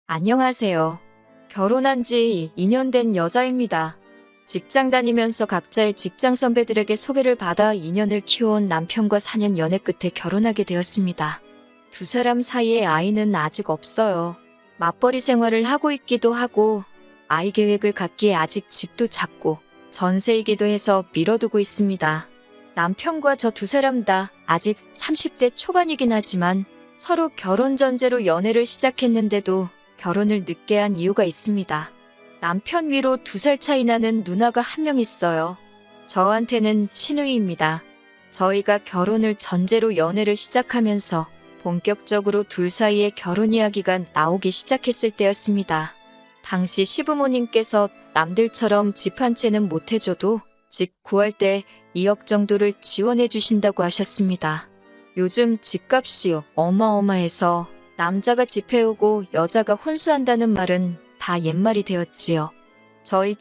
안녕하세요. 결혼한 지 2년 된 여자입니다. 직장 다니면서 각자의 직장 선배들에게 소개를 받아 2년을 키워온 남편과 4년 연애 끝에 결혼하게 되었습니다. 두 사람 사이에 아이는 아직 없어요. 맞벌이 생활을 하고 있기도 하고 아이 계획을 갖기에 아직 집도 작고 전세이기도 해서 미뤄두고 있습니다. 남편과 저 두 사람 다 아직 30대 초반이긴 하지만 서로 결혼 전제로 연애를 시작했는데도 결혼을 늦게 한 이유가 있습니다. 남편 위로 2살 차이 나는 누나가 한 명 있어요. 저한테는 시누이입니다. 저희가 결혼을 전제로 연애를 시작하면서 본격적으로 둘 사이에 결혼 이야기가 나오기 시작했을 때였습니다. 당시 시부모님께서 남들처럼 집 한 채는 못 해줘도 집 구할 때 2억 정도를 지원해 주신다고 하셨습니다. 요즘 집값이 어마어마해서 남자가 집 해오고 여자가 혼수한다는 말은 다 옛말이 되었지요. 저희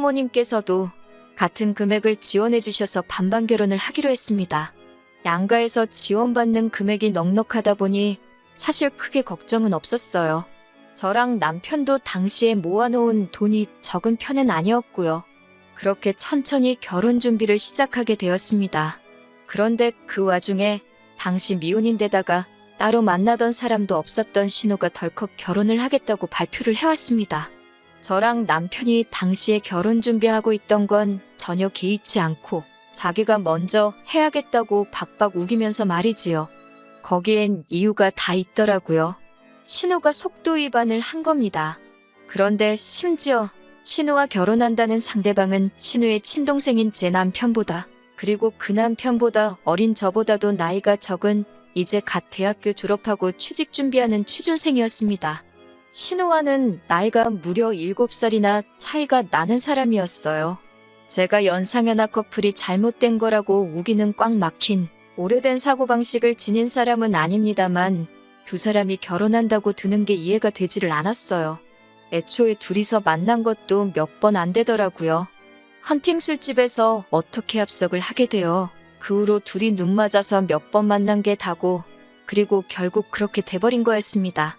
친정부모님께서도 같은 금액을 지원해 주셔서 반반 결혼을 하기로 했습니다. 양가에서 지원받는 금액이 넉넉하다 보니 사실 크게 걱정은 없었어요. 저랑 남편도 당시에 모아놓은 돈이 적은 편은 아니었고요. 그렇게 천천히 결혼 준비를 시작하게 되었습니다. 그런데 그 와중에 당시 미혼인데다가 따로 만나던 사람도 없었던 신우가 덜컥 결혼을 하겠다고 발표를 해왔습니다. 저랑 남편이 당시에 결혼 준비하고 있던 건 전혀 개의치 않고 자기가 먼저 해야겠다고 박박 우기면서 말이지요. 거기엔 이유가 다 있더라고요. 신우가 속도 위반을 한 겁니다. 그런데 심지어 신우와 결혼한다는 상대방은 신우의 친동생인 제 남편보다 그리고 그 남편보다 어린 저보다도 나이가 적은 이제 갓 대학교 졸업하고 취직 준비하는 취준생이었습니다. 신우와는 나이가 무려 7살이나 차이가 나는 사람이었어요. 제가 연상연하 커플이 잘못된 거라고 우기는 꽉 막힌 오래된 사고방식을 지닌 사람은 아닙니다만 두 사람이 결혼한다고 드는 게 이해가 되지를 않았어요. 애초에 둘이서 만난 것도 몇 번 안 되더라고요. 헌팅 술집에서 어떻게 합석을 하게 돼요. 그 후로 둘이 눈 맞아서 몇 번 만난 게 다고 그리고 결국 그렇게 돼버린 거였습니다.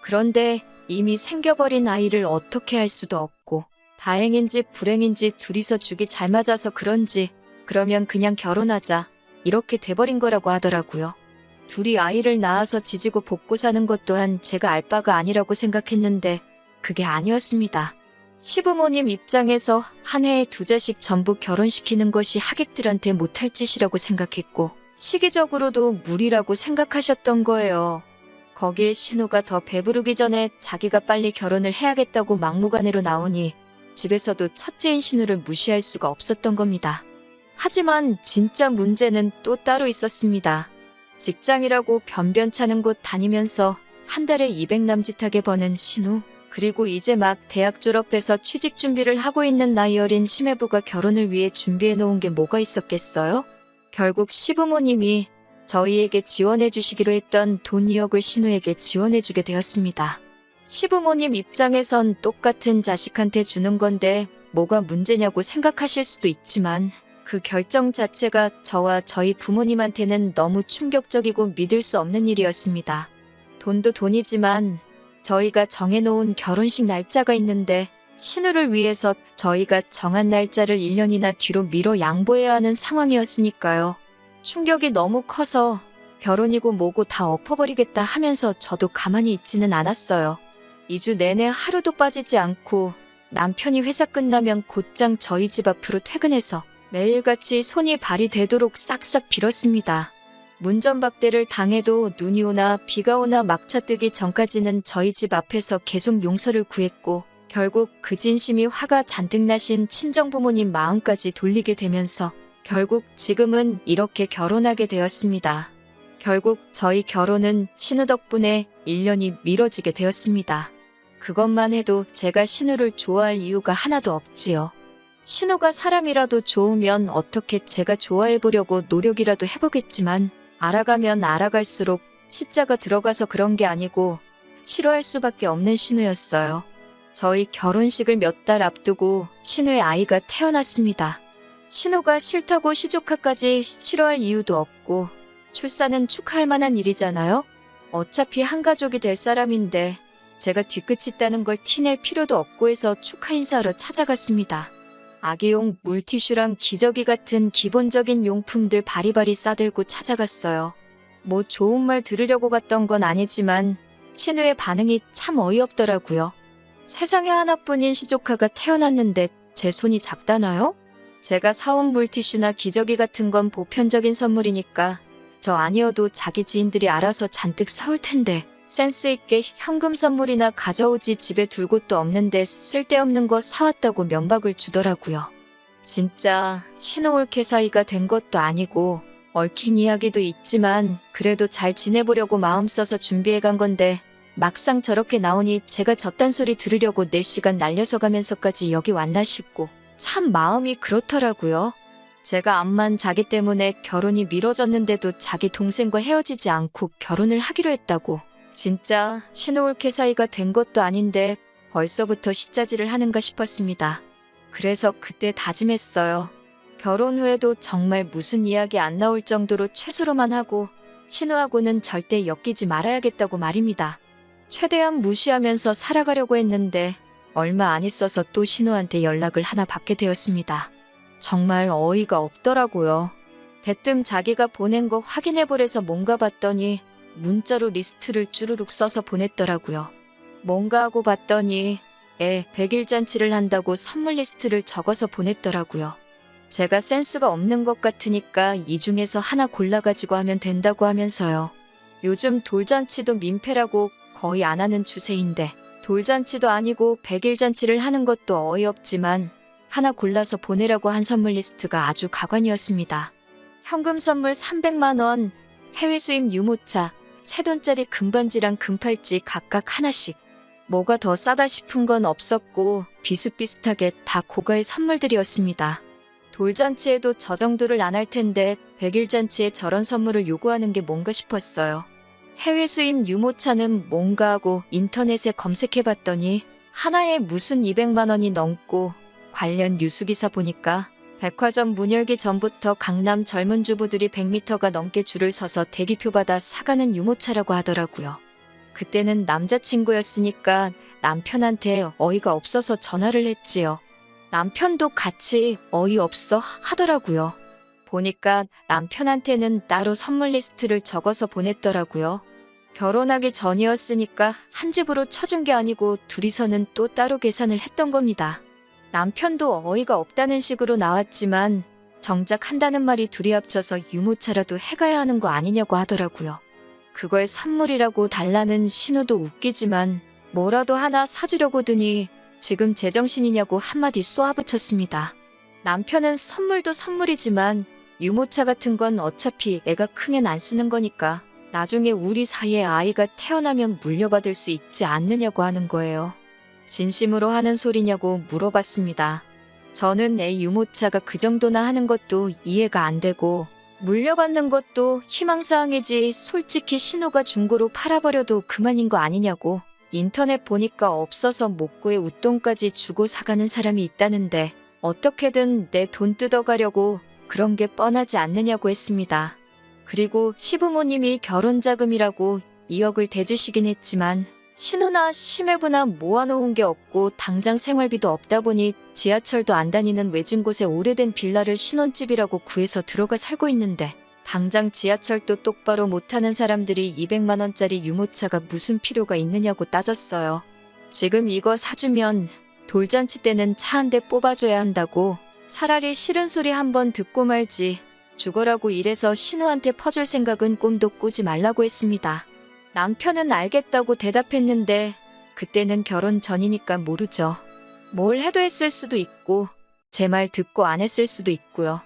그런데 이미 생겨버린 아이를 어떻게 할 수도 없고 다행인지 불행인지 둘이서 죽이 잘 맞아서 그런지 그러면 그냥 결혼하자 이렇게 돼버린 거라고 하더라고요. 둘이 아이를 낳아서 지지고 볶고 사는 것 또한 제가 알 바가 아니라고 생각했는데 그게 아니었습니다. 시부모님 입장에서 한 해에 2자식 전부 결혼시키는 것이 하객들한테 못할 짓이라고 생각했고 시기적으로도 무리라고 생각하셨던 거예요. 거기에 신우가 더 배부르기 전에 자기가 빨리 결혼을 해야겠다고 막무가내로 나오니 집에서도 첫째인 신우를 무시할 수가 없었던 겁니다. 하지만 진짜 문제는 또 따로 있었습니다. 직장이라고 변변찮은 곳 다니면서 한 달에 200 남짓하게 버는 신우 그리고 이제 막 대학 졸업해서 취직 준비를 하고 있는 나이 어린 시매부가 결혼을 위해 준비해 놓은 게 뭐가 있었겠어요? 결국 시부모님이 저희에게 지원해 주시기로 했던 돈 2억을 신우에게 지원해 주게 되었습니다. 시부모님 입장에선 똑같은 자식한테 주는 건데 뭐가 문제냐고 생각하실 수도 있지만 그 결정 자체가 저와 저희 부모님한테는 너무 충격적이고 믿을 수 없는 일이었습니다. 돈도 돈이지만 저희가 정해놓은 결혼식 날짜가 있는데 신우를 위해서 저희가 정한 날짜를 1년이나 뒤로 미뤄 양보해야 하는 상황이었으니까요. 충격이 너무 커서 결혼이고 뭐고 다 엎어버리겠다 하면서 저도 가만히 있지는 않았어요. 2주 내내 하루도 빠지지 않고 남편이 회사 끝나면 곧장 저희 집 앞으로 퇴근해서 매일같이 손이 발이 되도록 싹싹 빌었습니다. 문전박대를 당해도 눈이 오나 비가 오나 막차 뜨기 전까지는 저희 집 앞에서 계속 용서를 구했고 결국 그 진심이 화가 잔뜩 나신 친정부모님 마음까지 돌리게 되면서 결국 지금은 이렇게 결혼하게 되었습니다. 결국 저희 결혼은 신우 덕분에 1년이 미뤄지게 되었습니다. 그것만 해도 제가 신우를 좋아할 이유가 하나도 없지요. 신우가 사람이라도 좋으면 어떻게 제가 좋아해보려고 노력이라도 해보겠지만 알아가면 알아갈수록 시자가 들어가서 그런 게 아니고 싫어할 수밖에 없는 신우였어요. 저희 결혼식을 몇 달 앞두고 신우의 아이가 태어났습니다. 신우가 싫다고 시조카까지 싫어할 이유도 없고 출산은 축하할 만한 일이잖아요. 어차피 한 가족이 될 사람인데 제가 뒤끝이 있다는 걸 티낼 필요도 없고 해서 축하 인사하러 찾아갔습니다. 아기용 물티슈랑 기저귀 같은 기본적인 용품들 바리바리 싸들고 찾아갔어요. 뭐 좋은 말 들으려고 갔던 건 아니지만 신우의 반응이 참 어이없더라고요. 세상에 하나뿐인 시조카가 태어났는데 제 손이 작다나요? 제가 사온 물티슈나 기저귀 같은 건 보편적인 선물이니까 저 아니어도 자기 지인들이 알아서 잔뜩 사올 텐데 센스 있게 현금 선물이나 가져오지 집에 둘 곳도 없는데 쓸데없는 거 사왔다고 면박을 주더라고요. 진짜 신호올케 사이가 된 것도 아니고 얽힌 이야기도 있지만 그래도 잘 지내보려고 마음 써서 준비해 간 건데 막상 저렇게 나오니 제가 저딴 소리 들으려고 4시간 날려서 가면서까지 여기 왔나 싶고 참 마음이 그렇더라고요. 제가 암만 자기 때문에 결혼이 미뤄졌는데도 자기 동생과 헤어지지 않고 결혼을 하기로 했다고. 진짜 신호올케 사이가 된 것도 아닌데 벌써부터 시짜지를 하는가 싶었습니다. 그래서 그때 다짐했어요. 결혼 후에도 정말 무슨 이야기 안 나올 정도로 최소로만 하고 신우하고는 절대 엮이지 말아야겠다고 말입니다. 최대한 무시하면서 살아가려고 했는데 얼마 안 있어서 또 신우한테 연락을 하나 받게 되었습니다. 정말 어이가 없더라고요. 대뜸 자기가 보낸 거 확인해보래서 뭔가 봤더니 문자로 리스트를 쭈루룩 써서 보냈더라고요. 뭔가 하고 봤더니 100일 잔치를 한다고 선물 리스트를 적어서 보냈더라고요. 제가 센스가 없는 것 같으니까 이 중에서 하나 골라가지고 하면 된다고 하면서요. 요즘 돌잔치도 민폐라고 거의 안 하는 추세인데 돌잔치도 아니고 100일 잔치를 하는 것도 어이없지만 하나 골라서 보내라고 한 선물 리스트가 아주 가관이었습니다. 현금 선물 300만 원, 해외 수입 유모차, 새돈짜리 금반지랑 금팔찌 각각 하나씩. 뭐가 더 싸다 싶은 건 없었고 비슷비슷하게 다 고가의 선물들이었습니다. 돌잔치에도 저 정도를 안 할 텐데 100일 잔치에 저런 선물을 요구하는 게 뭔가 싶었어요. 해외 수입 유모차는 뭔가 하고 인터넷에 검색해봤더니 하나에 무슨 200만 원이 넘고 관련 뉴스기사 보니까 백화점 문 열기 전부터 강남 젊은 주부들이 100m가 넘게 줄을 서서 대기표 받아 사가는 유모차라고 하더라고요. 그때는 남자친구였으니까 남편한테 어이가 없어서 전화를 했지요. 남편도 같이 어이없어 하더라고요. 보니까 남편한테는 따로 선물 리스트를 적어서 보냈더라고요. 결혼하기 전이었으니까 한 집으로 쳐준 게 아니고 둘이서는 또 따로 계산을 했던 겁니다. 남편도 어이가 없다는 식으로 나왔지만 정작 한다는 말이 둘이 합쳐서 유모차라도 해가야 하는 거 아니냐고 하더라고요. 그걸 선물이라고 달라는 신우도 웃기지만 뭐라도 하나 사주려고 드니 지금 제정신이냐고 한마디 쏘아붙였습니다. 남편은 선물도 선물이지만 유모차 같은 건 어차피 애가 크면 안 쓰는 거니까 나중에 우리 사이에 아이가 태어나면 물려받을 수 있지 않느냐고 하는 거예요. 진심으로 하는 소리냐고 물어봤습니다. 저는 애 유모차가 그 정도나 하는 것도 이해가 안 되고 물려받는 것도 희망사항이지 솔직히 신우가 중고로 팔아버려도 그만인 거 아니냐고. 인터넷 보니까 없어서 못 구해 웃돈까지 주고 사가는 사람이 있다는데 어떻게든 내 돈 뜯어가려고 그런 게 뻔하지 않느냐고 했습니다. 그리고 시부모님이 결혼자금이라고 2억을 대주시긴 했지만 신우나 시매부나 모아놓은 게 없고 당장 생활비도 없다 보니 지하철도 안 다니는 외진 곳에 오래된 빌라를 신혼집이라고 구해서 들어가 살고 있는데 당장 지하철도 똑바로 못하는 사람들이 200만 원짜리 유모차가 무슨 필요가 있느냐고 따졌어요. 지금 이거 사주면 돌잔치 때는 차 한 대 뽑아줘야 한다고. 차라리 싫은 소리 한번 듣고 말지. 죽어라고 이래서 신우한테 퍼줄 생각은 꿈도 꾸지 말라고 했습니다. 남편은 알겠다고 대답했는데 그때는 결혼 전이니까 모르죠. 뭘 해도 했을 수도 있고 제 말 듣고 안 했을 수도 있고요.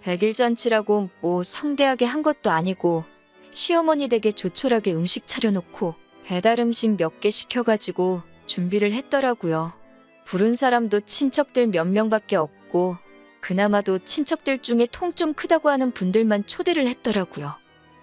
100일 잔치라고 뭐 성대하게 한 것도 아니고 시어머니 댁에 조촐하게 음식 차려놓고 배달 음식 몇 개 시켜가지고 준비를 했더라고요. 부른 사람도 친척들 몇 명밖에 없고 그나마도 친척들 중에 통 좀 크다고 하는 분들만 초대를 했더라고요.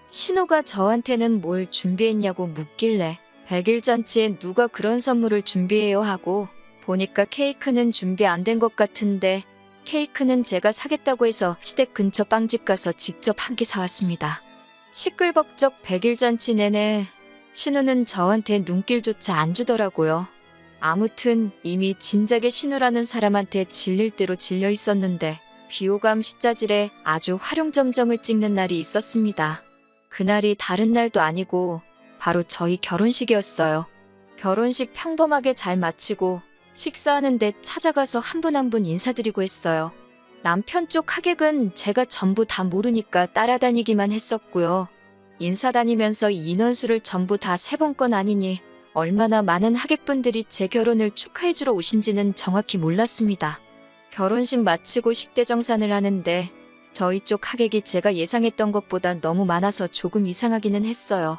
신우가 저한테는 뭘 준비했냐고 묻길래 100일 잔치에 누가 그런 선물을 준비해요 하고 보니까 케이크는 준비 안 된 것 같은데 케이크는 제가 사겠다고 해서 시댁 근처 빵집 가서 직접 한 개 사왔습니다. 시끌벅적 100일 잔치 내내 신우는 저한테 눈길조차 안 주더라고요. 아무튼 이미 진작에 신우라는 사람한테 질릴 대로 질려 있었는데 비호감 시자질에 아주 활용점정을 찍는 날이 있었습니다. 그날이 다른 날도 아니고 바로 저희 결혼식이었어요. 결혼식 평범하게 잘 마치고 식사하는데 찾아가서 한 분 한 분 인사드리고 했어요. 남편 쪽 하객은 제가 전부 다 모르니까 따라다니기만 했었고요. 인사 다니면서 인원수를 전부 다 세본 건 아니니 얼마나 많은 하객분들이 제 결혼을 축하해주러 오신지는 정확히 몰랐습니다. 결혼식 마치고 식대정산을 하는데 저희 쪽 하객이 제가 예상했던 것보다 너무 많아서 조금 이상하기는 했어요.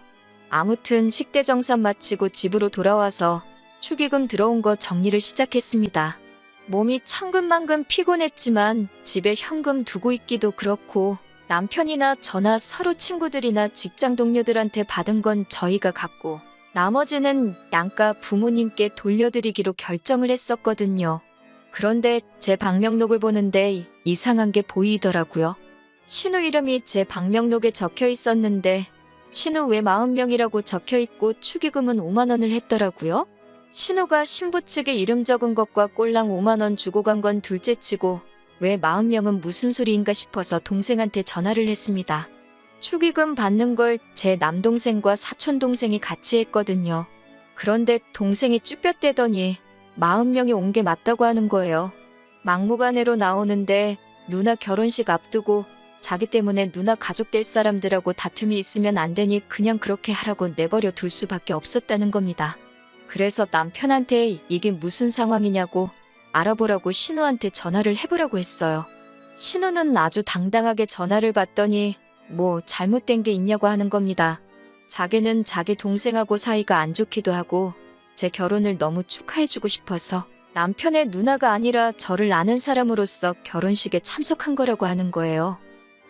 아무튼 식대정산 마치고 집으로 돌아와서 축의금 들어온 거 정리를 시작했습니다. 몸이 천근만근 피곤했지만 집에 현금 두고 있기도 그렇고 남편이나 저나 서로 친구들이나 직장 동료들한테 받은 건 저희가 갖고 나머지는 양가 부모님께 돌려드리기로 결정을 했었거든요. 그런데 제 방명록을 보는데 이상한 게 보이더라고요. 신우 이름이 제 방명록에 적혀 있었는데 신우 외 40명이라고 적혀 있고 축의금은 5만 원을 했더라고요. 신우가 신부 측에 이름 적은 것과 꼴랑 5만 원 주고 간 건 둘째치고 왜 40명은 무슨 소리인가 싶어서 동생한테 전화를 했습니다. 축의금 받는 걸 제 남동생과 사촌동생이 같이 했거든요. 그런데 동생이 쭈뼛대더니 40명이 온 게 맞다고 하는 거예요. 막무가내로 나오는데 누나 결혼식 앞두고 자기 때문에 누나 가족 될 사람들하고 다툼이 있으면 안 되니 그냥 그렇게 하라고 내버려 둘 수밖에 없었다는 겁니다. 그래서 남편한테 이게 무슨 상황이냐고 알아보라고 신우한테 전화를 해보라고 했어요. 신우는 아주 당당하게 전화를 받더니 뭐 잘못된 게 있냐고 하는 겁니다. 자기는 자기 동생하고 사이가 안 좋기도 하고 제 결혼을 너무 축하해주고 싶어서 남편의 누나가 아니라 저를 아는 사람으로서 결혼식에 참석한 거라고 하는 거예요.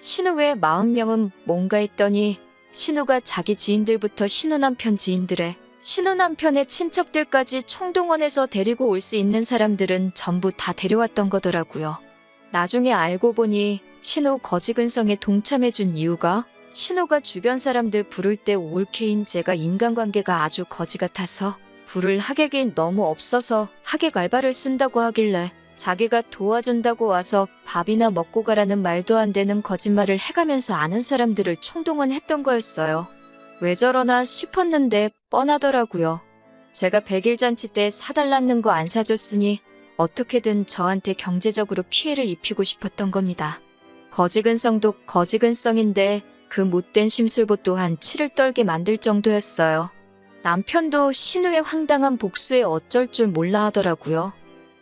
신우 외 40명은 뭔가 했더니 신우가 자기 지인들부터 신우 남편 지인들에 신우 남편의 친척들까지 총동원해서 데리고 올 수 있는 사람들은 전부 다 데려왔던 거더라고요. 나중에 알고 보니 신우 거지근성에 동참해준 이유가 신우가 주변 사람들 부를 때 올케인 제가 인간관계가 아주 거지 같아서 부를 하객이 너무 없어서 하객 알바를 쓴다고 하길래 자기가 도와준다고 와서 밥이나 먹고 가라는 말도 안 되는 거짓말을 해가면서 아는 사람들을 총동원했던 거였어요. 왜 저러나 싶었는데 뻔하더라고요. 제가 100일 잔치 때 사달라는 거 안 사줬으니 어떻게든 저한테 경제적으로 피해를 입히고 싶었던 겁니다. 거지근성도 거지근성인데 그 못된 심술보 또한 치를 떨게 만들 정도였어요. 남편도 신우의 황당한 복수에 어쩔 줄 몰라 하더라고요.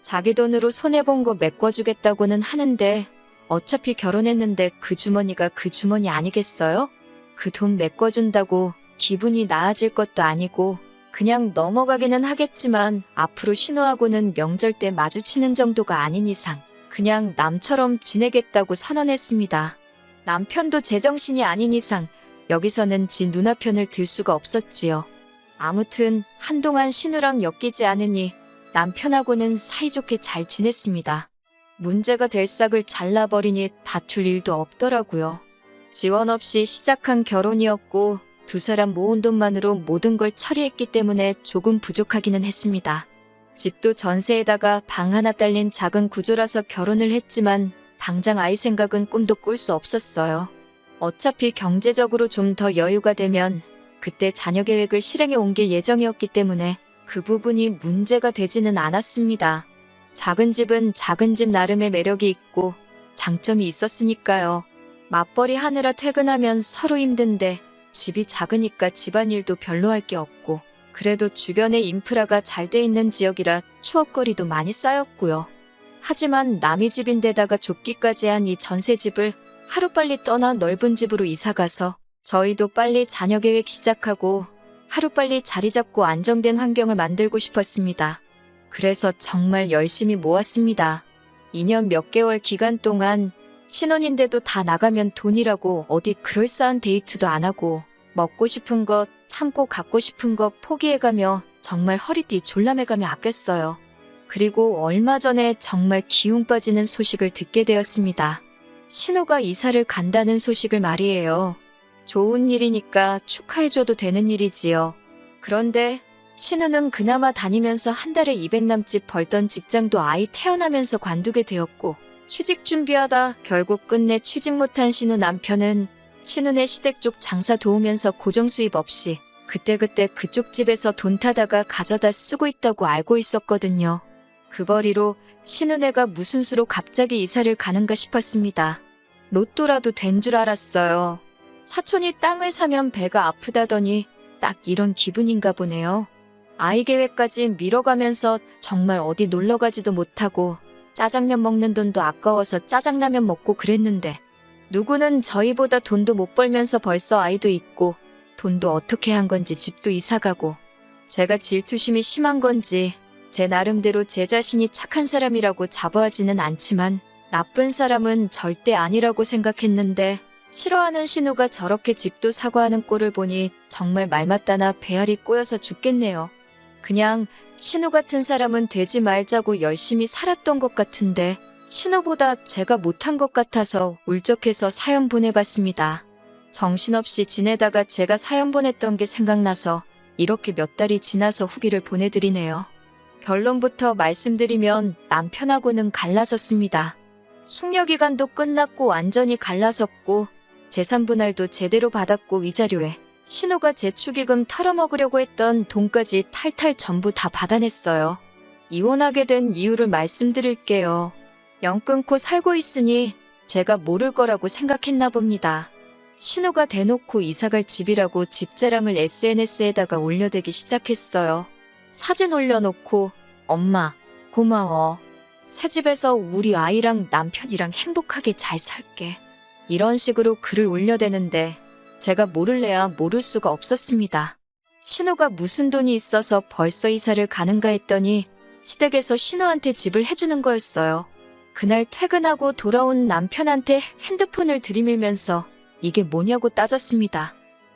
자기 돈으로 손해본 거 메꿔주겠다고는 하는데 어차피 결혼했는데 그 주머니가 그 주머니 아니겠어요? 그 돈 메꿔준다고 기분이 나아질 것도 아니고 그냥 넘어가기는 하겠지만 앞으로 신우하고는 명절 때 마주치는 정도가 아닌 이상 그냥 남처럼 지내겠다고 선언했습니다. 남편도 제정신이 아닌 이상 여기서는 지 누나 편을 들 수가 없었지요. 아무튼 한동안 신우랑 엮이지 않으니 남편하고는 사이좋게 잘 지냈습니다. 문제가 될 싹을 잘라버리니 다툴 일도 없더라고요. 지원 없이 시작한 결혼이었고 두 사람 모은 돈만으로 모든 걸 처리했기 때문에 조금 부족하기는 했습니다. 집도 전세에다가 방 하나 딸린 작은 구조라서 결혼을 했지만 당장 아이 생각은 꿈도 꿀 수 없었어요. 어차피 경제적으로 좀 더 여유가 되면 그때 자녀 계획을 실행에 옮길 예정이었기 때문에 그 부분이 문제가 되지는 않았습니다. 작은 집은 작은 집 나름의 매력이 있고 장점이 있었으니까요. 맞벌이 하느라 퇴근하면 서로 힘든데 집이 작으니까 집안일도 별로 할 게 없고 그래도 주변에 인프라가 잘 돼 있는 지역이라 추억거리도 많이 쌓였고요. 하지만 남의 집인데다가 좁기까지 한 이 전세집을 하루빨리 떠나 넓은 집으로 이사가서 저희도 빨리 자녀 계획 시작하고 하루빨리 자리 잡고 안정된 환경을 만들고 싶었습니다. 그래서 정말 열심히 모았습니다. 2년 몇 개월 기간 동안 신혼인데도 다 나가면 돈이라고 어디 그럴싸한 데이트도 안 하고 먹고 싶은 것 참고 갖고 싶은 것 포기해가며 정말 허리띠 졸라매가며 아꼈어요. 그리고 얼마 전에 정말 기운 빠지는 소식을 듣게 되었습니다. 신우가 이사를 간다는 소식을 말이에요. 좋은 일이니까 축하해줘도 되는 일이지요. 그런데 신우는 그나마 다니면서 한 달에 200 남짓 벌던 직장도 아이 태어나면서 관두게 되었고, 취직 준비하다 결국 끝내 취직 못한 신우 남편은 신우네 시댁 쪽 장사 도우면서 고정 수입 없이 그때그때 그쪽 집에서 돈 타다가 가져다 쓰고 있다고 알고 있었거든요. 그 벌이로 신우네가 무슨 수로 갑자기 이사를 가는가 싶었습니다. 로또라도 된 줄 알았어요. 사촌이 땅을 사면 배가 아프다더니 딱 이런 기분인가 보네요. 아이 계획까지 미뤄가면서 정말 어디 놀러가지도 못하고 짜장면 먹는 돈도 아까워서 짜장라면 먹고 그랬는데, 누구는 저희보다 돈도 못 벌면서 벌써 아이도 있고 돈도 어떻게 한 건지 집도 이사가고, 제가 질투심이 심한 건지 제 나름대로 제 자신이 착한 사람이라고 자부하지는 않지만 나쁜 사람은 절대 아니라고 생각했는데, 싫어하는 신우가 저렇게 집도 사고 하는 꼴을 보니 정말 말 맞다나 배알이 꼬여서 죽겠네요. 그냥 신우 같은 사람은 되지 말자고 열심히 살았던 것 같은데 신우보다 제가 못한 것 같아서 울적해서 사연 보내봤습니다. 정신없이 지내다가 제가 사연 보냈던 게 생각나서 이렇게 몇 달이 지나서 후기를 보내드리네요. 결론부터 말씀드리면 남편하고는 갈라섰습니다. 숙려기간도 끝났고 완전히 갈라섰고 재산 분할도 제대로 받았고 위자료에 신우가 제 축의금 털어먹으려고 했던 돈까지 탈탈 전부 다 받아냈어요. 이혼하게 된 이유를 말씀드릴게요. 영 끊고 살고 있으니 제가 모를 거라고 생각했나 봅니다. 신우가 대놓고 이사갈 집이라고 집 자랑을 SNS에다가 올려대기 시작했어요. 사진 올려놓고 엄마 고마워. 새 집에서 우리 아이랑 남편이랑 행복하게 잘 살게. 이런 식으로 글을 올려대는데 제가 모를래야 모를 수가 없었습니다. 신우가 무슨 돈이 있어서 벌써 이사를 가는가 했더니 시댁에서 신우한테 집을 해주는 거였어요. 그날 퇴근하고 돌아온 남편한테 핸드폰을 들이밀면서 이게 뭐냐고 따졌습니다.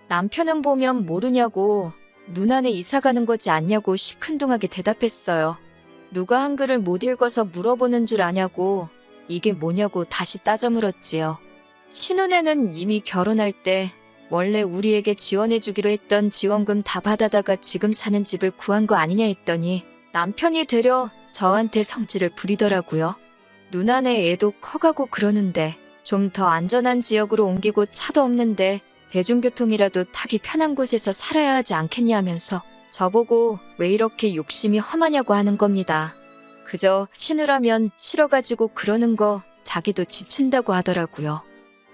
남편은 보면 모르냐고 누나네 이사 가는 거지 않냐고 시큰둥하게 대답했어요. 누가 한글을 못 읽어서 물어보는 줄 아냐고 이게 뭐냐고 다시 따져 물었지요. 신우네는 이미 결혼할 때 원래 우리에게 지원해주기로 했던 지원금 다 받아다가 지금 사는 집을 구한 거 아니냐 했더니 남편이 되려 저한테 성질을 부리더라고요. 누나네 애도 커가고 그러는데 좀 더 안전한 지역으로 옮기고 차도 없는데 대중교통이라도 타기 편한 곳에서 살아야 하지 않겠냐면서 저보고 왜 이렇게 욕심이 험하냐고 하는 겁니다. 그저 신우라면 싫어가지고 그러는 거 자기도 지친다고 하더라고요.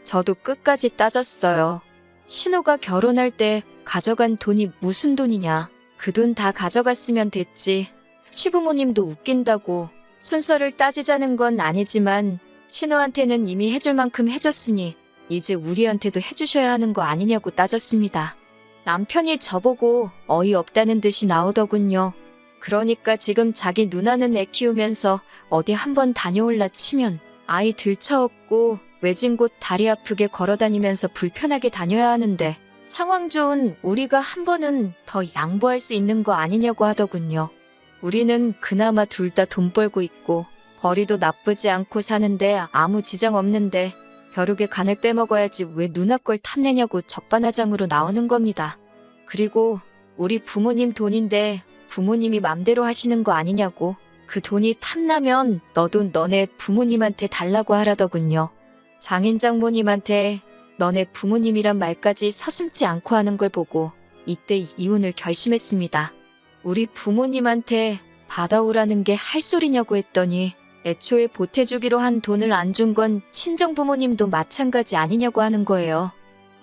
저도 끝까지 따졌어요. 신우가 결혼할 때 가져간 돈이 무슨 돈이냐. 그 돈 다 가져갔으면 됐지. 시부모님도 웃긴다고 순서를 따지자는 건 아니지만 신우한테는 이미 해줄 만큼 해줬으니 이제 우리한테도 해주셔야 하는 거 아니냐고 따졌습니다. 남편이 저보고 어이없다는 듯이 나오더군요. 그러니까 지금 자기 누나는 애 키우면서 어디 한번 다녀올라 치면 아이 들쳐업고 외진 곳 다리 아프게 걸어다니면서 불편하게 다녀야 하는데 상황 좋은 우리가 한 번은 더 양보할 수 있는 거 아니냐고 하더군요. 우리는 그나마 둘 다 돈 벌고 있고 벌이도 나쁘지 않고 사는데 아무 지장 없는데 벼룩의 간을 빼먹어야지 왜 누나 걸 탐내냐고 적반하장으로 나오는 겁니다. 그리고 우리 부모님 돈인데 부모님이 맘대로 하시는 거 아니냐고 그 돈이 탐나면 너도 너네 부모님한테 달라고 하라더군요. 장인 장모님한테 너네 부모님이란 말까지 서슴지 않고 하는 걸 보고 이때 이혼을 결심했습니다. 우리 부모님한테 받아오라는 게 할 소리냐고 했더니 애초에 보태주기로 한 돈을 안 준 건 친정부모님도 마찬가지 아니냐고 하는 거예요.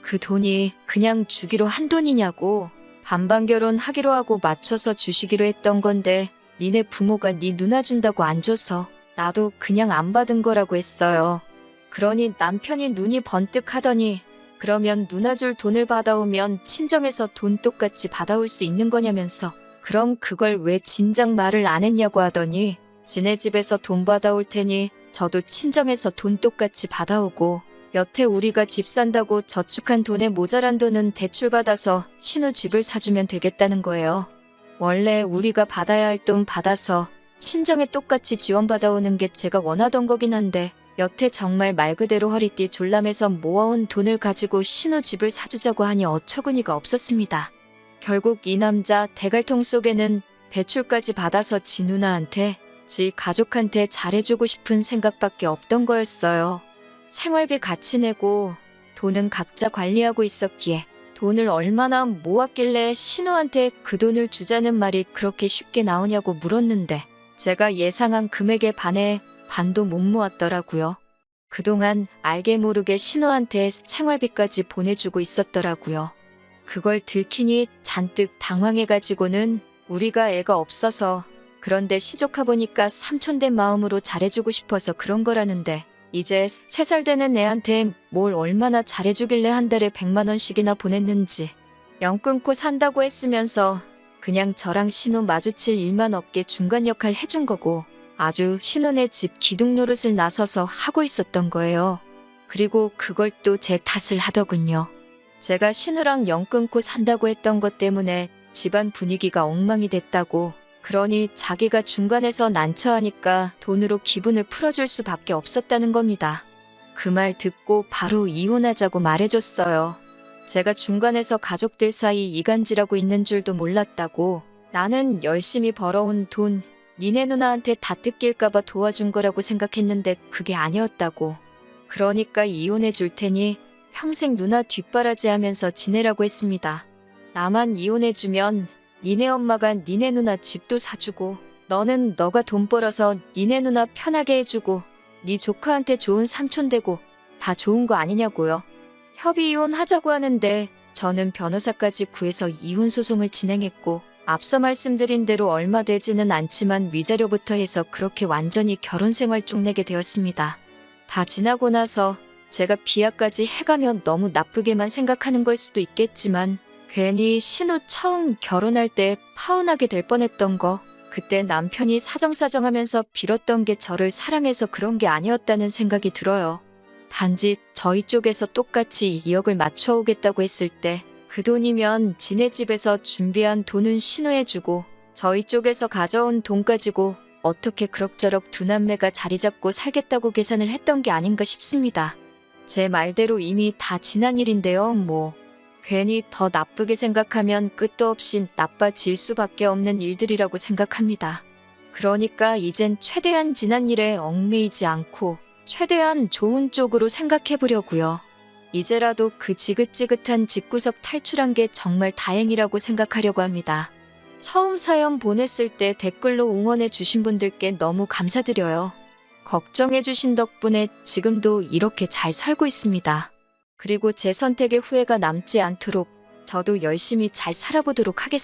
그 돈이 그냥 주기로 한 돈이냐고. 반반 결혼하기로 하고 맞춰서 주시기로 했던 건데 니네 부모가 니 누나 준다고 안 줘서 나도 그냥 안 받은 거라고 했어요. 그러니 남편이 눈이 번뜩 하더니 그러면 누나 줄 돈을 받아오면 친정에서 돈 똑같이 받아올 수 있는 거냐면서 그럼 그걸 왜 진작 말을 안 했냐고 하더니 지네 집에서 돈 받아올 테니 저도 친정에서 돈 똑같이 받아오고 여태 우리가 집 산다고 저축한 돈에 모자란 돈은 대출 받아서 신우 집을 사주면 되겠다는 거예요. 원래 우리가 받아야 할 돈 받아서 친정에 똑같이 지원받아오는 게 제가 원하던 거긴 한데 여태 정말 말 그대로 허리띠 졸라매서 모아온 돈을 가지고 신우 집을 사주자고 하니 어처구니가 없었습니다. 결국 이 남자 대갈통 속에는 대출까지 받아서 지 누나한테, 지 가족한테 잘해주고 싶은 생각밖에 없던 거였어요. 생활비 같이 내고 돈은 각자 관리하고 있었기에 돈을 얼마나 모았길래 신우한테 그 돈을 주자는 말이 그렇게 쉽게 나오냐고 물었는데 제가 예상한 금액에 반해 반도 못 모았더라고요. 그동안 알게 모르게 신우한테 생활비까지 보내주고 있었더라고요. 그걸 들키니 잔뜩 당황해가지고는 우리가 애가 없어서 그런데 시조카 보니까 삼촌 된 마음으로 잘해주고 싶어서 그런 거라는데 이제 3살 되는 애한테 뭘 얼마나 잘해주길래 한 달에 100만 원씩이나 보냈는지. 영 끊고 산다고 했으면서 그냥 저랑 신우 마주칠 일만 없게 중간 역할 해준 거고 아주 신우네 집 기둥 노릇을 나서서 하고 있었던 거예요. 그리고 그걸 또 제 탓을 하더군요. 제가 신우랑 영 끊고 산다고 했던 것 때문에 집안 분위기가 엉망이 됐다고. 그러니 자기가 중간에서 난처하니까 돈으로 기분을 풀어줄 수밖에 없었다는 겁니다. 그 말 듣고 바로 이혼하자고 말해줬어요. 제가 중간에서 가족들 사이 이간질하고 있는 줄도 몰랐다고. 나는 열심히 벌어온 돈 니네 누나한테 다 뜯길까봐 도와준 거라고 생각했는데 그게 아니었다고. 그러니까 이혼해 줄 테니 평생 누나 뒷바라지 하면서 지내라고 했습니다. 나만 이혼해주면 니네 엄마가 니네 누나 집도 사주고 너는 너가 돈 벌어서 니네 누나 편하게 해주고 니 조카한테 좋은 삼촌 되고 다 좋은 거 아니냐고요. 협의 이혼하자고 하는데 저는 변호사까지 구해서 이혼 소송을 진행했고 앞서 말씀드린 대로 얼마 되지는 않지만 위자료부터 해서 그렇게 완전히 결혼 생활 쪽내게 되었습니다. 다 지나고 나서 제가 비하까지 해가면 너무 나쁘게만 생각하는 걸 수도 있겠지만 괜히 신우 처음 결혼할 때 파혼하게 될 뻔했던 거, 그때 남편이 사정사정하면서 빌었던 게 저를 사랑해서 그런 게 아니었다는 생각이 들어요. 단지 저희 쪽에서 똑같이 2억을 맞춰오겠다고 했을 때 그 돈이면 지네 집에서 준비한 돈은 신우해 주고 저희 쪽에서 가져온 돈 가지고 어떻게 그럭저럭 두 남매가 자리 잡고 살겠다고 계산을 했던 게 아닌가 싶습니다. 제 말대로 이미 다 지난 일인데요, 뭐. 괜히 더 나쁘게 생각하면 끝도 없이 나빠질 수밖에 없는 일들이라고 생각합니다. 그러니까 이젠 최대한 지난 일에 얽매이지 않고 최대한 좋은 쪽으로 생각해보려고요. 이제라도 그 지긋지긋한 집구석 탈출한 게 정말 다행이라고 생각하려고 합니다. 처음 사연 보냈을 때 댓글로 응원해주신 분들께 너무 감사드려요. 걱정해주신 덕분에 지금도 이렇게 잘 살고 있습니다. 그리고 제 선택에 후회가 남지 않도록 저도 열심히 잘 살아보도록 하겠습니다.